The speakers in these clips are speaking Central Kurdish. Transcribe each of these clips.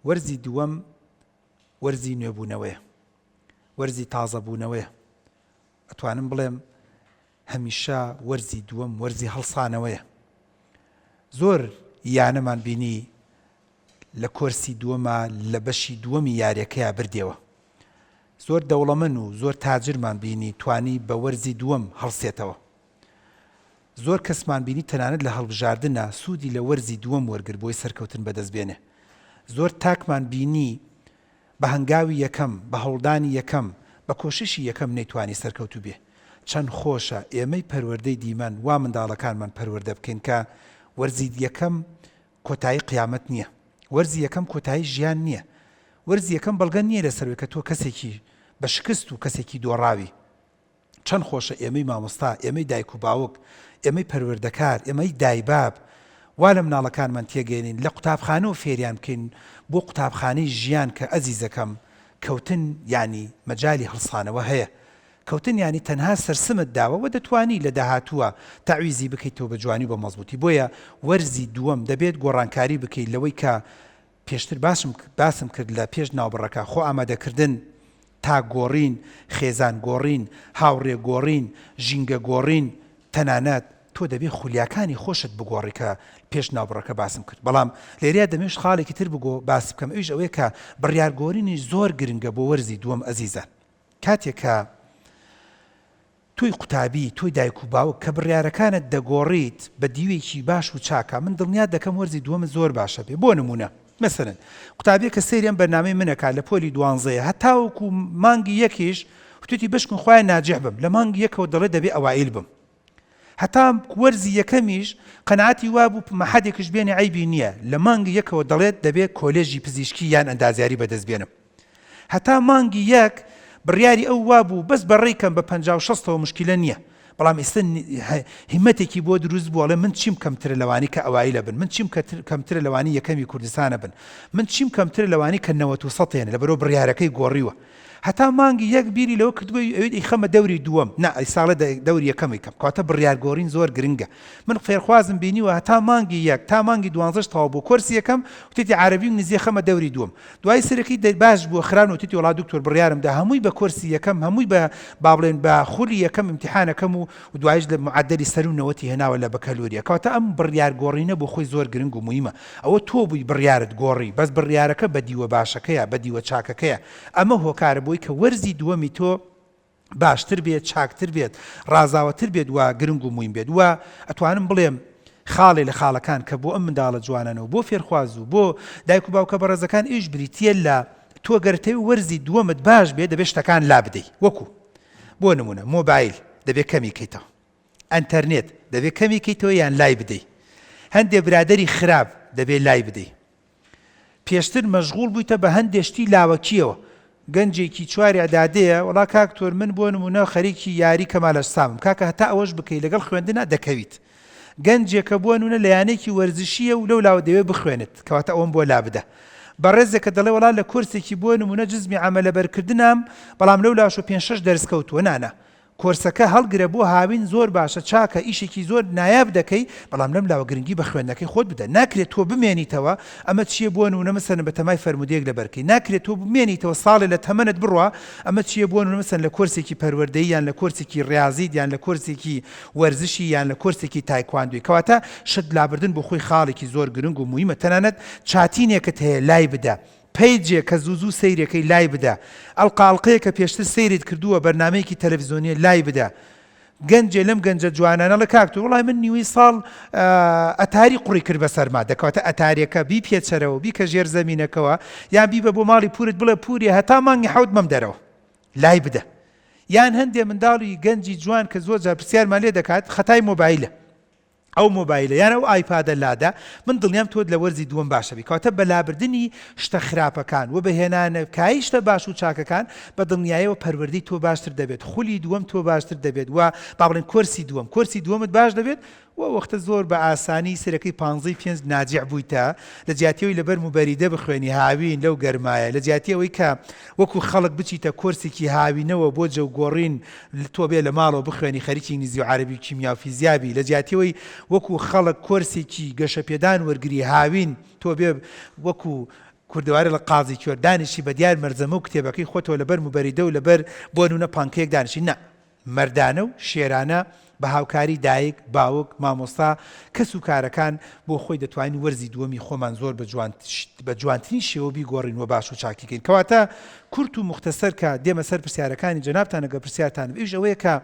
وەرزی دووەم وەرزی نوێبوونەوەیە، وەرزی تازەبوونەوەیە. ئەتوانم بڵێم هەمیشە وەرزی دووەم وەرزی هەڵسانەوەیە. زۆر یانەمان بینی لە کۆرسی دووەمە لە بەشی دووەمی یاریەکەیە بردێەوە. زۆر دەوڵەمەند و زۆر تاجرمان بینی توانی بە وەرزی دووەم هەڵسێتەوە. زۆر کەسمان بینی تەنانەت لە هەڵبژاردنە سوودی لە وەرزی دووەم وەرگر بۆی سەرکەوتن بەدەست بێنێ. زۆر تاکمان بینی بە هەنگاوی یەکەم، بە هەوڵدانی یەکەم، بە کۆششی یەکەم نەیتوانی سەرکەوتوو بێ. چەند خۆشە ئێمەی پەروەردەی دیمەن وا منداڵەکانمان پەروەردە بکەین کە وەرزی یەکەم کۆتایی قیامەت نییە، وەرزی یەکەم کۆتایی ژیان نییە، وەرزی یەکەم بەڵگە نییە لەسەرەوەی کە تۆ کەسێکی بە شکست و کەسێکی دۆڕاوی. چەند خۆشە ئێمەی مامۆستا، ئێمەی دایک و باوک، ئێمەی پەروەردەکار، ئێمەی دایباب وا لە مناڵەکانمان تێگەێنین، لە قوتابخانە و فێریان بکەین بۆ قوتابخانەی ژیان کە ئەزیزەکەم کەوتن ینی مەجای هەڵسانەوە هەیە. کەوتن ینی تەنها سەرسمت داوە و دەتوانی لە داهاتووە تەعویزی بکەیتەوە بە جوانی بە مەزبوطی. بۆیە وەرزی دووەم دەبێت گۆڕانکاری بکەیت لەوەی کە پێشتر باسم کرد لە پێش ناوبڕەکە خۆ ئامادەکردن تا گۆڕین، خێزان گۆڕین، هاوڕێ گۆڕین، ژینگە گۆڕین، تەنانەت تۆ دەبێت خولیاکانی خۆشت بگۆڕی کە پێش ناوبڕەکە باسم کرد. بەڵام لێریا دەمێش خاڵێکی تر بگۆ باس بکەم، ئەویش ئەوەیە کە بڕیارگۆڕینی زۆر گرنگە بۆ وەرزی دووەم ئەزیزان. کاتێک کە توی قوتابی، توی دایک و باوک کە بڕیارەکانت دەگۆڕیت بە دیوێکی باش و چاکە، من دڵنیا دەکەم وەرزی دووەم زۆر باشە بێ. بۆ نمونە مثلەن قوتابیە کە سەیریان بەرنامەی منەکات لە پۆلی 12 هەتاوەکو مانگی یەکیش وتوتی بشکن خوای ناجح بم، لە مانگی یەکەوە دەڵێ دەبێ ئەوائیل بم. هەتا وەرزی یەکەمیش قەناعەتی وابوو مەحەدێکش بێنێ عیبی نییە، لە مانگی یەکەوە دەڵێت دەبێت کۆلێژی پزیشکی یان ئەندازیاری بەدەست بێنم. هەتا مانگی یەک بڕیاری ئەو وابوو بەس بەڕێکم بە 50-60ەوە مشکلە نییە. بەڵام ئێستا هیمەتێکی بۆ دروست بووە من چیم کەمترە لەوانی کە ئەوایلە بن، من چیم کەمترە لەوانی یەکەمی کوردستانە بن، من چیم کەمترە لەوانی کە 90% لەبەرەوە بڕیارەکەی گۆڕیوە. هەتا مانگی یەک بیری لەوە کردووە ئەوێت ئیخەمە دەوری دووەم، نا ئەی ساڵە دەوری یەکەمی کەم، کەواتە بڕیارگۆڕین زۆر گرنگە. من فێرخوازم بینیوە هەتا مانگی یەک تا مانگی 12 تەواو بۆ کۆرسی یەکەم وتێتی عەرەبی و نزیە خەمە دەوری دووەم. دوای سەرەکی باش بووە خران و وتێتی وڵا دکتۆر بڕیارمدا هەمووی بە کۆرسی یەکەم، هەمووی بە بابڵێن بە خولی یەکەم امتحانەکەم و دوایش لە معدەلی سەر و نەوەتی هێناوە لە بەکەلوریە. کەواتە ئەم بڕیارگۆڕینە بۆ خۆی زۆر گرنگ و موهیمە. ئەوە تۆ بووی بڕیارت گۆڕی، بەس بڕیارەکە بە دیوە باشەکەیە، بە دیوە چاکەکەیە. ئەمە هۆکارە بۆی کە وەرزی دووەمی تۆ باشتر بێت، چاکتر بێت، ڕازاوەتر بێت و گرنگ و موهیم بێت. و ئەتوانم بڵێم خاڵێ لە خاڵەکان کە بۆ ئەم منداڵە جوانانەوە بۆ فێرخواز و بۆ دایک و باوکە بەڕێزەکان ئیش بریتە لە تۆ گەرتەوی وەرزی دووەمت باش بێت دەبێت شتەکان لا بدەیت. وەکو بۆ نمونە مۆبایل دەبێت کەمی کەیتەوە، ئەنتەرنێت دەبێت کەمی کەیتەوە یان لای بدەیت، هەندێک برادەری خراپ دەبێت لای بدەیت. پێشتر مەشغوڵ بوویتە بە هەندێشتی لاوەکیەوە، گەنجێکی چواری ئەدادەیە وڵا کاکتۆر من بۆ نمونە خەریکی یاری کەمالە سامم، کاکە هەتا ئەوەش بکەیت لەگەڵ خوێندنە دەکەویت. گەنجێکە بۆ نمونە لە یانێکی وەرزشیە و لەو لاوە دەوێت بخوێنێت، کەواتە ئەوم بۆ لا بدە. بەڕێزێکە دەڵێ وڵا لە کورسێکی بۆ نمونە جزمی عەمەلە بەرکردنم، بەڵام لەو لاشۆ 5-6 دەرس کەوتووە نانە. کۆرسەکە هەڵگرە بۆ هاوین زۆر باشە، چاکە، ئیشێکی زۆر نایاب دەکەی، بەڵام لەم لاوە گرنگی بە خوێندنەکەی خۆت بدە. ناکرێت تۆ بمێنیتەوە ئەمە چییە بۆ نمونە مەسەن بە تەمای فەرمودەیەک لەبەرکەی، ناکرێت تۆ بمێنیتەوە ساڵێ لە تەمەنت بڕوا ئەمە چییە بۆ نمونە مەسەن لە کۆرسێکی پەروەردەیی یان لە کۆرسێکی ڕیاضیت یان لە کۆرسێکی وەرزشی یان لە کۆرسێکی تایکواندۆی. کەواتە شت لابردن بۆ خۆی خاڵێکی زۆر گرنگ و موهیمە. تەنانەت چاتینێکت هەیە لای بدە، پیجێک کە زوو سەیرەکەی لای بدە، ئەڵقاڵقەیە کە پێشتر سەیرت کردووە بەرنامەیەکی تەلەڤیزیۆنی لای بدە. گەنجێ لەم گەنجە جوانانە لە کاکتۆر وڵای من نیوەی ساڵ ئەتاری قوڕی کرد بە سەرما، دەکەواتە ئەتارێکە بی پێچەرەوە بی کە ژێر زەمینەکەوە یان بی بە بۆ ماڵی پورت بڵێ پوریە هەتا مانگی حەوت مەم دەرەوە لای بدە. یان هەندێ منداڵی گەنجی جوان کە زۆر جار پرسیارمان لێ دەکات خەتای مۆبایلە، ئەو مۆبایلە یان ئەو ئایپادە لادا، من دڵنیام تۆ لە وەرزی دووەم باشە بی. کەواتە بەلابردنی شتە خراپەکان و بەهێنانەکایی شتە باش و چاکەکان بە دڵنیاییەوە پەروەردەی تۆ باشتر دەبێت، خولی دووەم تۆ باشتر دەبێت و با بڵێن کۆرسی دووەمت باش دەبێت. و وەختە زۆر بە ئاسانی سەرەکەی 15 ناجح بوویتە لە جیاتیەوەی لەبەر موبەریدە بخوێنی هاوین لەو گەرمایە، لە جیاتیەوەی کە وەکو خەڵک بچیتە کۆرسێکی هاوینەوە بۆ جەو گۆڕین تۆ بێ لە ماڵەوە بخوێنی خەریکی ئینگلیزی و عەرەبی کیمیا و فیزیابی، لە جیاتیەوەی وەکو خەڵک کۆرسێکی گەشەپێدان وەرگری هاوین تۆ بێ وەکو کوردەواری لە قازی کوێر دانیشی بە دیار مەرجەمە و کتێبەکەی خۆتەوە لەبەر موبەریدە و لەبەر بۆ نونە پانکەیەک دانیشی نە مەردانە و شێرانە بە هاوکاری دایک باوک مامۆستا کەس و کارەکان بۆ خۆی دەتوانین وەرزی دووەمی خۆمان زۆر بە جوانترین شێوە بیگۆڕینەوە باش و چاکیکەین کەواتە کورت و مختصر کە دێمە سەر پرسیارەکانی جەنابتان ئەگە پرسیارتان ئەویش ئەوەیە کە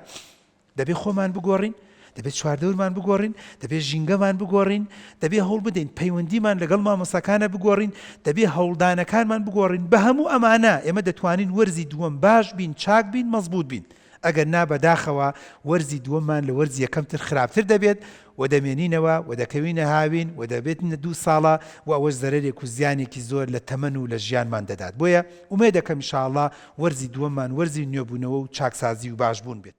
دەبێت خۆمان بگۆڕین دەبێت چواردەورمان بگۆڕین دەبێت ژینگەمان بگۆڕین دەبێت هەوڵ بدەین پەیوەندیمان لەگەڵ مامۆستاکانە بگۆڕین دەبێت هەوڵدانەکانمان بگۆڕین بە هەموو ئەمانە ئێمە دەتوانین وەرزی دووەم باش بین چاک بین مەزبوط بین ئەگەر نا بەداخەوە وەرزی دووەممان لە وەرزی یەکەمتر خراپتر دەبێت و دەمێنینەوە و دەکەوینە هاوین و دەبێتنە 2 ساڵە و ئەوەش زەرێک و زیانێکی زۆر لە تەمەن و لە ژیانمان دەدات بۆیە ئومێدەکەم ئینشاءڵڵا وەرزی دووەممان وەرزی نوێبوونەوە و چاکسازی و باشبوون بێت